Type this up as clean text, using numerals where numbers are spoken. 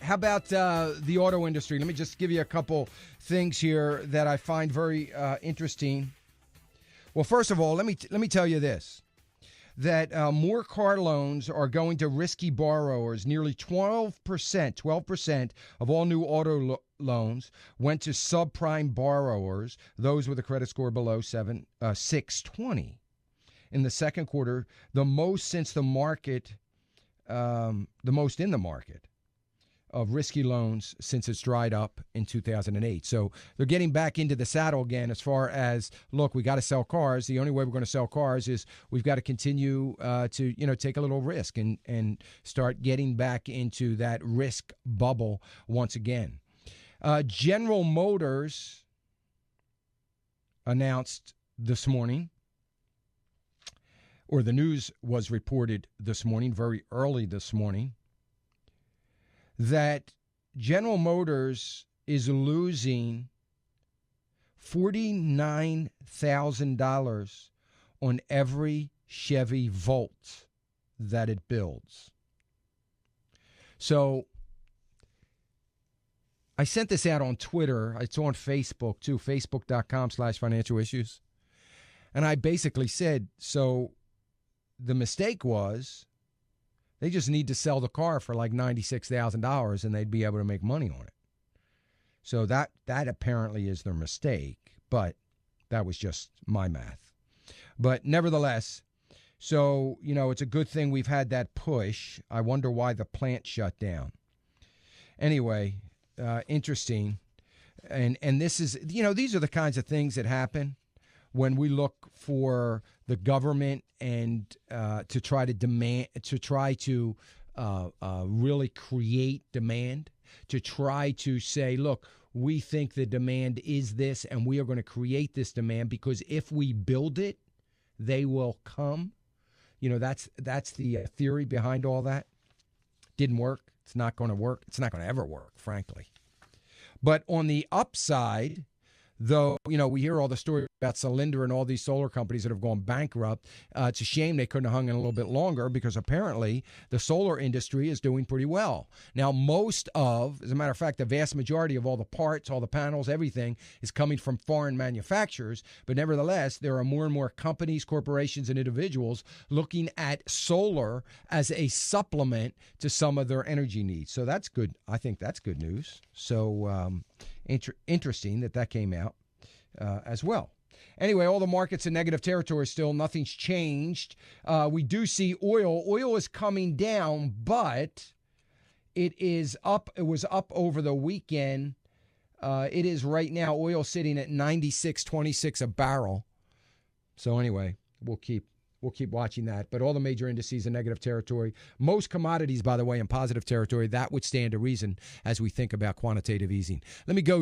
how about the auto industry? Let me just give you a couple things here that I find very interesting. Well, first of all, let me tell you this, that more car loans are going to risky borrowers. Nearly 12% of all new auto loans went to subprime borrowers, those with a credit score below 620. In the second quarter, the most in the market of risky loans since it's dried up in 2008. So they're getting back into the saddle again as far as, look, we got to sell cars. The only way we're going to sell cars is we've got to continue to take a little risk and start getting back into that risk bubble once again. General Motors announced this morning, or the news was reported this morning, very early this morning, that General Motors is losing $49,000 on every Chevy Volt that it builds. So I sent this out on Twitter. It's on Facebook too, facebook.com/financial issues. And I basically said, so the mistake was they just need to sell the car for like $96,000 and they'd be able to make money on it. So that apparently is their mistake, but that was just my math. But nevertheless, so, it's a good thing we've had that push. I wonder why the plant shut down. Anyway, interesting. And this is, these are the kinds of things that happen when we look for the government and to try to really create demand, to try to say, look, we think the demand is this and we are going to create this demand because if we build it, they will come. That's the theory behind all that. Didn't work. It's not going to work. It's not going to ever work, frankly. But on the upside, though, we hear all the stories about Cylinder and all these solar companies that have gone bankrupt. It's a shame they couldn't have hung in a little bit longer because apparently the solar industry is doing pretty well. Now, as a matter of fact, the vast majority of all the parts, all the panels, everything is coming from foreign manufacturers. But nevertheless, there are more and more companies, corporations, and individuals looking at solar as a supplement to some of their energy needs. So that's good. I think that's good news. So interesting that came out as well. Anyway, all the markets in negative territory still. Nothing's changed. We do see oil. Oil is coming down, but it is up. It was up over the weekend. It is right now, oil sitting at $96.26 a barrel. So anyway, we'll keep watching that. But all the major indices in negative territory. Most commodities, by the way, in positive territory. That would stand to reason as we think about quantitative easing. Let me go